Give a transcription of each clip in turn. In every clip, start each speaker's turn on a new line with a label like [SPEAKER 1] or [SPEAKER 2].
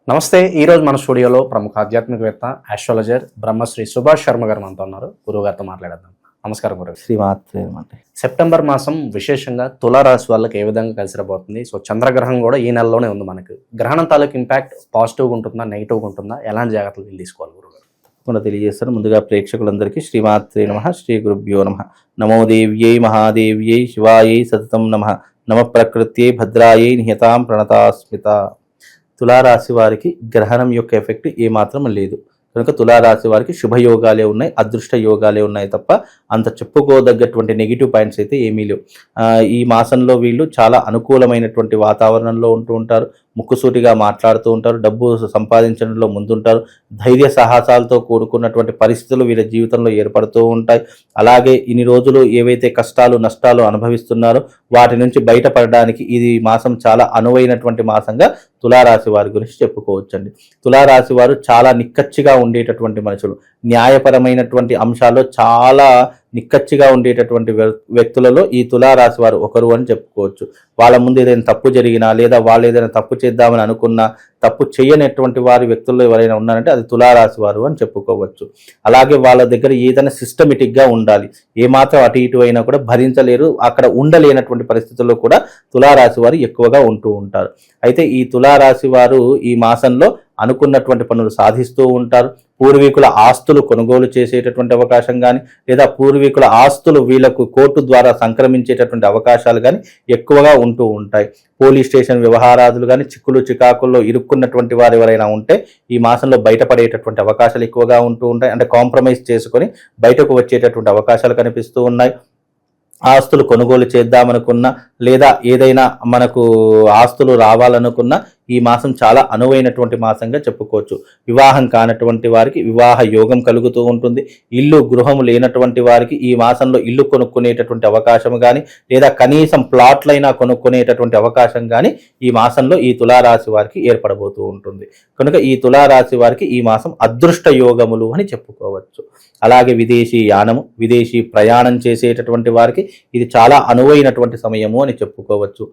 [SPEAKER 1] నమస్తే. ఈరోజు మన స్టూడియోలో ప్రముఖ ఆధ్యాత్మికవేత్త ఆస్ట్రాలజర్ బ్రహ్మశ్రీ సుభాష్ శర్మ గారు మనతో ఉన్నారు. గురువుగారితో మాట్లాడదాం. నమస్కారం గురువు.
[SPEAKER 2] శ్రీమాత్రే.
[SPEAKER 1] సెప్టెంబర్ మాసం విశేషంగా తులారాశి వాళ్ళకి ఏ విధంగా కలిసి రాబోతుంది? సో చంద్రగ్రహణం కూడా ఈ నెలలోనే ఉంది మనకు. గ్రహణం తాలూకు ఇంపాక్ట్ పాజిటివ్గా ఉంటుందా, నెగిటివ్గా ఉంటుందా? ఎలాంటి జాగ్రత్తలు వీళ్ళు తీసుకోవాలి గురువు?
[SPEAKER 2] తప్పకుండా తెలియజేస్తాను. ముందుగా ప్రేక్షకులందరికీ శ్రీమాత్రే నమః, శ్రీ గురుభ్యో నమః. నమో దేవ్యై మహాదేవ్యై శివాయై సతతం నమః. నమ ప్రకృత్యై భద్రాయై నిహతాం ప్రణతాస్మిత. తులారాశి వారికి గ్రహణం యొక్క ఎఫెక్ట్ ఏమాత్రం లేదు కనుక తులారాశి వారికి శుభయోగాలే ఉన్నాయి, అదృష్ట యోగాలే ఉన్నాయి తప్ప అంత చెప్పుకోదగ్గటువంటి నెగిటివ్ పాయింట్స్ అయితే ఏమీ లేవు. ఈ మాసంలో వీళ్ళు చాలా అనుకూలమైనటువంటి వాతావరణంలో ఉంటూ ఉంటారు, ముక్కుసూటిగా మాట్లాడుతూ ఉంటారు, డబ్బు సంపాదించడంలో ముందుంటారు, ధైర్య సాహసాలతో కూడుకున్నటువంటి పరిస్థితులు వీళ్ళ జీవితంలో ఏర్పడుతూ ఉంటాయి. అలాగే ఇన్ని రోజులు ఏవైతే కష్టాలు నష్టాలు అనుభవిస్తున్నారో వాటి నుంచి బయటపడడానికి ఇది మాసం చాలా అనువైనటువంటి మాసంగా తులారాశి వారి గురించి చెప్పుకోవచ్చండి. తులారాశి వారు చాలా నిక్కచ్చిగా ఉండేటటువంటి మనుషులు, న్యాయపరమైనటువంటి అంశాల్లో చాలా నిక్కచ్చిగా ఉండేటటువంటి వ్యక్తులలో ఈ తులారాశి వారు ఒకరు అని చెప్పుకోవచ్చు. వాళ్ళ ముందు ఏదైనా తప్పు జరిగినా లేదా వాళ్ళు ఏదైనా తప్పు చేద్దామని అనుకున్నా తప్పు చేయనటువంటి వారి వ్యక్తుల్లో ఎవరైనా ఉన్నారంటే అది తులారాశి వారు అని చెప్పుకోవచ్చు. అలాగే వాళ్ళ దగ్గర ఏదైనా సిస్టమేటిక్గా ఉండాలి, ఏమాత్రం అటు ఇటు అయినా కూడా భరించలేరు, అక్కడ ఉండలేనటువంటి పరిస్థితుల్లో కూడా తులారాశి వారు ఎక్కువగా ఉంటూ ఉంటారు. అయితే ఈ తులారాశి వారు ఈ మాసంలో అనుకున్నటువంటి పనులు సాధిస్తూ ఉంటారు. పూర్వీకుల ఆస్తులు కొనుగోలు చేసేటటువంటి అవకాశం కానీ లేదా పూర్వీకుల ఆస్తులు వీళ్లకు కోర్టు ద్వారా సంక్రమించేటటువంటి అవకాశాలు కానీ ఎక్కువగా ఉంటూ ఉంటాయి. పోలీస్ స్టేషన్ వ్యవహారాదులు కానీ చిక్కులు చికాకుల్లో ఇరుక్కున్నటువంటి వారు ఎవరైనా ఉంటే ఈ మాసంలో బయటపడేటటువంటి అవకాశాలు ఎక్కువగా ఉంటూ ఉంటాయి. అంటే కాంప్రమైజ్ చేసుకొని బయటకు వచ్చేటటువంటి అవకాశాలు కనిపిస్తూ ఉన్నాయి. ఆస్తులు కొనుగోలు చేద్దామనుకున్నా లేదా ఏదైనా మనకు ఆస్తులు రావాలనుకున్నా ఈ మాసం చాలా అనువైనటువంటి మాసంగా చెప్పుకోవచ్చు. వివాహం కానటువంటి వారికి వివాహ యోగం కలుగుతూ ఉంటుంది. ఇల్లు గృహము లేనటువంటి వారికి ఈ మాసంలో ఇల్లు కొనుక్కునేటటువంటి అవకాశం కానీ లేదా కనీసం ప్లాట్లైనా కొనుక్కునేటటువంటి అవకాశం కానీ ఈ మాసంలో ఈ తులారాశి వారికి ఏర్పడబోతూ ఉంటుంది. కనుక ఈ తులారాశి వారికి ఈ మాసం అదృష్ట యోగములు అని చెప్పుకోవచ్చు. అలాగే విదేశీ యానము, విదేశీ ప్రయాణం చేసేటటువంటి వారికి ఇది చాలా అనువైనటువంటి సమయము అని చెప్పుకోవచ్చు.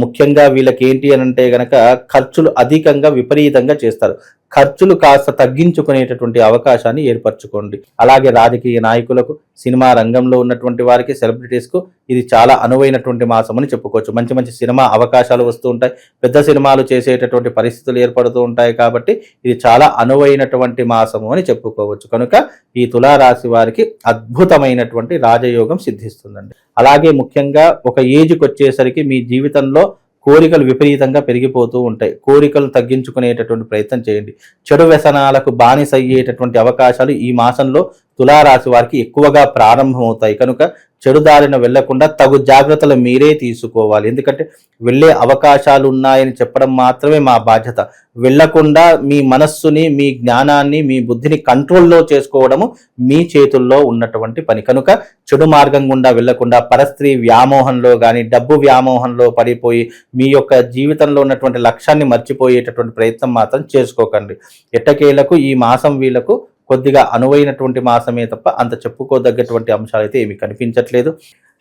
[SPEAKER 2] ముఖ్యంగా వీళ్ళకి ఏంటి అని అంటే గనక ఖర్చులు అధికంగా విపరీతంగా చేస్తారు. ఖర్చులు కాస్త తగ్గించుకునేటటువంటి అవకాశాన్ని ఏర్పరచుకోండి. అలాగే రాజకీయ నాయకులకు, సినిమా రంగంలో ఉన్నటువంటి వారికి, సెలబ్రిటీస్కు ఇది చాలా అనువైనటువంటి మాసం అని చెప్పుకోవచ్చు. మంచి మంచి సినిమా అవకాశాలు వస్తూ ఉంటాయి, పెద్ద సినిమాలు చేసేటటువంటి పరిస్థితులు ఏర్పడుతూ ఉంటాయి. కాబట్టి ఇది చాలా అనువైనటువంటి మాసము అని చెప్పుకోవచ్చు. కనుక ఈ తులారాశి వారికి అద్భుతమైనటువంటి రాజయోగం సిద్ధిస్తుందండి. అలాగే ముఖ్యంగా ఒక ఏజ్కి వచ్చేసరికి మీ జీవితంలో కోరికలు విపరీతంగా పెరిగిపోతూ ఉంటాయి. కోరికలు తగ్గించుకునేటటువంటి ప్రయత్నం చేయండి. చెడు వ్యసనాలకు బానిస అయ్యేటటువంటి అవకాశాలు ఈ మాసంలో తులారాశి వారికి ఎక్కువగా ప్రారంభమవుతాయి. కనుక చెడు దారిన వెళ్లకుండా తగు జాగ్రత్తలు మీరే తీసుకోవాలి. ఎందుకంటే వెళ్ళే అవకాశాలు ఉన్నాయని చెప్పడం మాత్రమే మా బాధ్యత. వెళ్లకుండా మీ మనస్సుని, మీ జ్ఞానాన్ని, మీ బుద్ధిని కంట్రోల్లో చేసుకోవడము మీ చేతుల్లో ఉన్నటువంటి పని. కనుక చెడు మార్గం గుండా వెళ్లకుండా పరస్త్రీ వ్యామోహంలో కానీ డబ్బు వ్యామోహంలో పడిపోయి మీ యొక్క జీవితంలో ఉన్నటువంటి లక్ష్యాన్ని మర్చిపోయేటటువంటి ప్రయత్నం మాత్రం చేసుకోకండి. ఎట్టకేలకు ఈ మాసం వీళ్లకు కొద్దిగా అనువైనటువంటి మాసమే తప్ప అంత చెప్పుకోదగ్గటువంటి అంశాలు అయితే ఏమి కనిపించట్లేదు.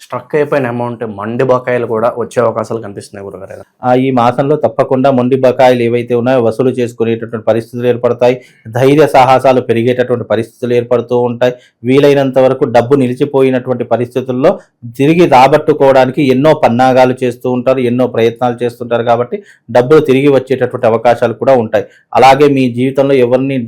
[SPEAKER 1] స్ట్రక్ అయిపోయిన అమౌంట్ మొండి బకాయిలు కూడా వచ్చే అవకాశాలు కనిపిస్తున్నాయి గురుగారు.
[SPEAKER 2] ఈ మాసంలో తప్పకుండా మొండి బకాయిలు ఏవైతే ఉన్నాయో వసూలు చేసుకునేటటువంటి పరిస్థితులు ఏర్పడతాయి. ధైర్య సాహసాలు పెరిగేటటువంటి పరిస్థితులు ఏర్పడుతూ ఉంటాయి. వీలైనంత వరకు డబ్బు నిలిచిపోయినటువంటి పరిస్థితుల్లో తిరిగి రాబట్టుకోవడానికి ఎన్నో పన్నాగాలు చేస్తూ ఉంటారు, ఎన్నో ప్రయత్నాలు చేస్తుంటారు. కాబట్టి డబ్బులు తిరిగి వచ్చేటటువంటి అవకాశాలు కూడా ఉంటాయి. అలాగే మీ జీవితంలో ఎవరిని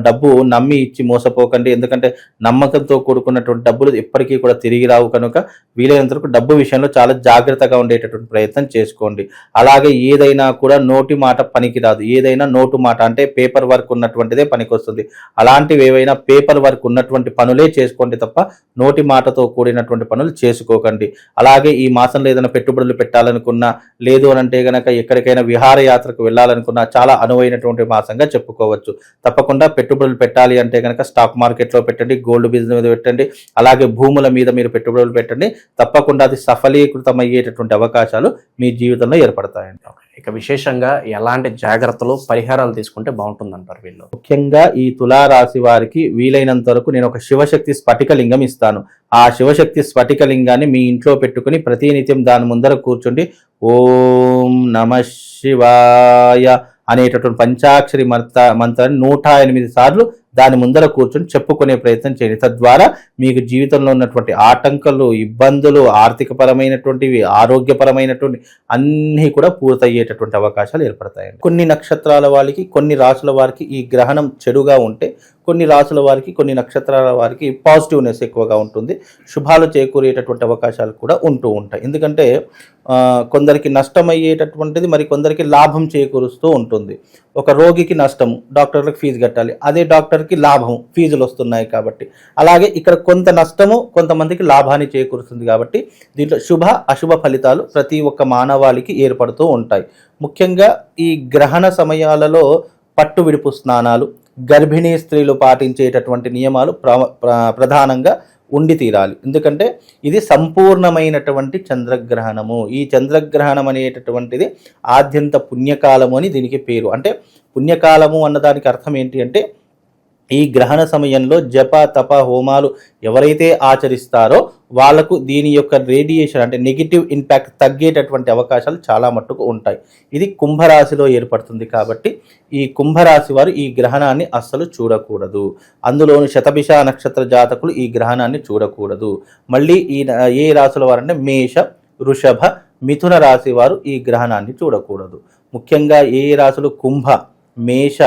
[SPEAKER 2] డబ్బు నమ్మి ఇచ్చి మోసపోకండి. ఎందుకంటే నమ్మకంతో కూడుకున్నటువంటి డబ్బులు ఎప్పటికీ కూడా తిరిగి రావు. కనుక వీలైనంత వరకు డబ్బు విషయంలో చాలా జాగ్రత్తగా ఉండేటటువంటి ప్రయత్నం చేసుకోండి. అలాగే ఏదైనా కూడా నోటి మాట పనికిరాదు. ఏదైనా నోటు మాట అంటే పేపర్ వర్క్ ఉన్నటువంటిదే పనికొస్తుంది. అలాంటివి ఏవైనా పేపర్ వర్క్ ఉన్నటువంటి పనులే చేసుకోండి తప్ప నోటి మాటతో కూడినటువంటి పనులు చేసుకోకండి. అలాగే ఈ మాసంలో ఏదైనా పెట్టుబడులు పెట్టాలనుకున్నా, లేదు అని అంటే గనక ఎక్కడికైనా విహారయాత్రకు వెళ్ళాలనుకున్నా చాలా అనువైనటువంటి మాసంగా చెప్పుకోవచ్చు. తప్పకుండా పెట్టుబడులు పెట్టాలి అంటే గనక స్టాక్ మార్కెట్లో పెట్టండి, గోల్డ్ బిజినెస్ మీద పెట్టండి, అలాగే భూముల మీద మీరు పెట్టుబడులు పెట్టండి. తప్పకుండా అది సఫలీకృతమయ్యేటటువంటి అవకాశాలు మీ జీవితంలో ఏర్పడతాయండి.
[SPEAKER 1] ఇక విశేషంగా ఎలాంటి జాగ్రత్తలు, పరిహారాలు తీసుకుంటే బాగుంటుందంటారు వీళ్ళు?
[SPEAKER 2] ముఖ్యంగా ఈ తులారాశి వారికి వీలైనంత వరకు నేను ఒక శివశక్తి స్ఫటికలింగం ఇస్తాను. ఆ శివశక్తి స్ఫటికలింగాన్ని మీ ఇంట్లో పెట్టుకుని ప్రతినిత్యం దాని ముందర కూర్చుండి ఓం నమ శివాయ అనేటటువంటి పంచాక్షరి మంత్రాన్ని 108 సార్లు దాని ముందర కూర్చొని చెప్పుకునే ప్రయత్నం చేయండి. తద్వారా మీకు జీవితంలో ఉన్నటువంటి ఆటంకాలు, ఇబ్బందులు, ఆర్థికపరమైనటువంటివి, ఆరోగ్యపరమైనటువంటి అన్నీ కూడా పూర్తయ్యేటటువంటి అవకాశాలు ఏర్పడతాయండి. కొన్ని నక్షత్రాల వాళ్ళకి, కొన్ని రాసుల వారికి ఈ గ్రహణం చెడుగా ఉంటే, కొన్ని రాసుల వారికి, కొన్ని నక్షత్రాల వారికి పాజిటివ్నెస్ ఎక్కువగా ఉంటుంది. శుభాలు చేకూరేటటువంటి అవకాశాలు కూడా ఉంటూ ఉంటాయి. ఎందుకంటే కొందరికి నష్టమయ్యేటటువంటిది మరి కొందరికి లాభం చేకూరుస్తూ ఉంటుంది. ఒక రోగికి నష్టము, డాక్టర్లకు ఫీజు కట్టాలి, అదే డాక్టర్కి లాభం, ఫీజులు వస్తున్నాయి కాబట్టి. అలాగే ఇక్కడ కొంత నష్టము కొంతమందికి లాభాన్ని చేకూరుస్తుంది కాబట్టి దీంట్లో శుభ అశుభ ఫలితాలు ప్రతి ఒక్క మానవాళికి ఏర్పడుతూ ఉంటాయి. ముఖ్యంగా ఈ గ్రహణ సమయాలలో పట్టు విడుపు స్నానాలు, గర్భిణీ స్త్రీలు పాటించేటటువంటి నియమాలు ప్రధానంగా ఉండి తీరాలి. ఎందుకంటే ఇది సంపూర్ణమైనటువంటి చంద్రగ్రహణము. ఈ చంద్రగ్రహణం అనేటటువంటిది ఆద్యంత పుణ్యకాలము అని దీనికి పేరు. అంటే పుణ్యకాలము అన్నదానికి అర్థం ఏంటి అంటే ఈ గ్రహణ సమయంలో జప తప హోమాలు ఎవరైతే ఆచరిస్తారో వాళ్ళకు దీని యొక్క రేడియేషన్ అంటే నెగిటివ్ ఇంపాక్ట్ తగ్గేటటువంటి అవకాశాలు చాలా మట్టుకు ఉంటాయి. ఇది కుంభరాశిలో ఏర్పడుతుంది కాబట్టి ఈ కుంభరాశి వారు ఈ గ్రహణాన్ని అస్సలు చూడకూడదు. అందులోని శతభిష నక్షత్ర జాతకులు ఈ గ్రహణాన్ని చూడకూడదు. మళ్ళీ ఏ రాశుల వారంటే మేష, వృషభ, మిథున రాశి వారు ఈ గ్రహణాన్ని చూడకూడదు. ముఖ్యంగా ఏ రాశులు కుంభ, మేష,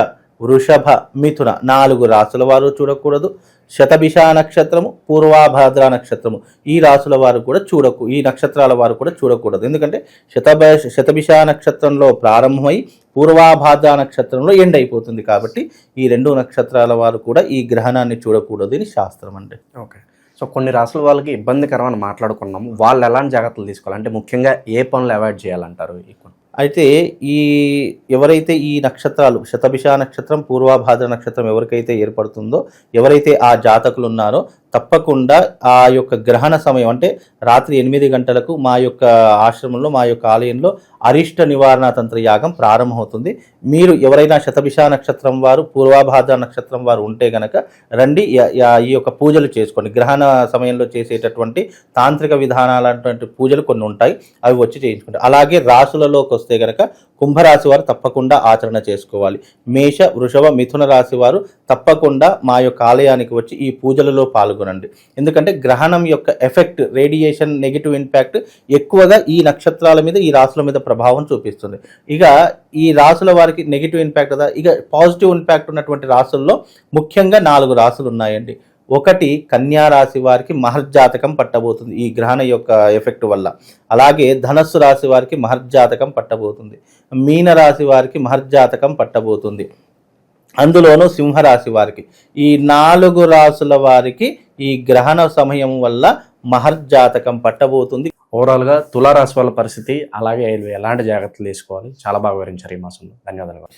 [SPEAKER 2] వృషభ, మిథున 4 రాశుల వారు చూడకూడదు. శతభిష నక్షత్రము, పూర్వాభాద్ర నక్షత్రము ఈ రాశుల వారు కూడా ఈ నక్షత్రాల వారు కూడా చూడకూడదు. ఎందుకంటే శతభిష నక్షత్రంలో ప్రారంభమై పూర్వాభాద్ర నక్షత్రంలో ఎండ్ అయిపోతుంది కాబట్టి ఈ 2 నక్షత్రాల వారు కూడా ఈ గ్రహణాన్ని చూడకూడదు అని శాస్త్రం అంటే.
[SPEAKER 1] ఓకే. సో కొన్ని రాసుల వాళ్ళకి ఇబ్బందికరమని మాట్లాడుకున్నాము. వాళ్ళు ఎలాంటి జాగ్రత్తలు తీసుకోవాలి, అంటే ముఖ్యంగా ఏ పనులు అవాయిడ్ చేయాలంటారు?
[SPEAKER 2] అయితే ఎవరైతే ఈ నక్షత్రాలు శతభిష నక్షత్రం, పూర్వాభాద్ర నక్షత్రం ఎవరికైతే ఏర్పడుతుందో, ఎవరైతే ఆ జాతకులు ఉన్నారో తప్పకుండా ఆ యొక్క గ్రహణ సమయం అంటే రాత్రి 8 గంటలకు మా యొక్క ఆశ్రమంలో, మా యొక్క ఆలయంలో అరిష్ట నివారణ తంత్ర యాగం ప్రారంభమవుతుంది. మీరు ఎవరైనా శతభిష నక్షత్రం వారు, పూర్వాభాద్ర నక్షత్రం వారు ఉంటే గనక రండి, ఈ యొక్క పూజలు చేసుకోండి. గ్రహణ సమయంలో చేసేటటువంటి తాంత్రిక విధానాలటువంటి పూజలు కొన్ని ఉంటాయి, అవి వచ్చి చేయించుకుంటారు. అలాగే రాశులలోకి వస్తే గనక కుంభరాశి వారు తప్పకుండా ఆచరణ చేసుకోవాలి. మేష, వృషభ, మిథున రాశి వారు తప్పకుండా మా యొక్క ఆలయానికి వచ్చి ఈ పూజలలో పాల్గొనండి. ఎందుకంటే గ్రహణం యొక్క ఎఫెక్ట్, రేడియేషన్, నెగిటివ్ ఇంపాక్ట్ ఎక్కువగా ఈ నక్షత్రాల మీద, ఈ రాశుల మీద ప్రభావం చూపిస్తుంది. ఇక ఈ రాశుల వారికి నెగిటివ్ ఇంపాక్ట్ కదా, ఇక పాజిటివ్ ఇంపాక్ట్ ఉన్నటువంటి రాశుల్లో ముఖ్యంగా 4 రాశులు ఉన్నాయండి. ఒకటి కన్యా రాశి వారికి మహర్జాతకం పట్టబోతుంది ఈ గ్రహణ యొక్క ఎఫెక్ట్ వల్ల. అలాగే ధనస్సు రాశి వారికి మహర్జాతకం పట్టబోతుంది. మీన రాశి వారికి మహర్జాతకం పట్టబోతుంది. అందులోనూ సింహరాశి వారికి, ఈ 4 రాశుల వారికి ఈ గ్రహణ సమయం వల్ల మహర్జాతకం పట్టబోతుంది.
[SPEAKER 1] ఓవరాల్గా తులారాశి వాళ్ళ పరిస్థితి, అలాగే ఎలాంటి జాగ్రత్తలు తీసుకోవాలి చాలా బాగా వివరించారు ఈ మాసంలో. ధన్యవాదాలు.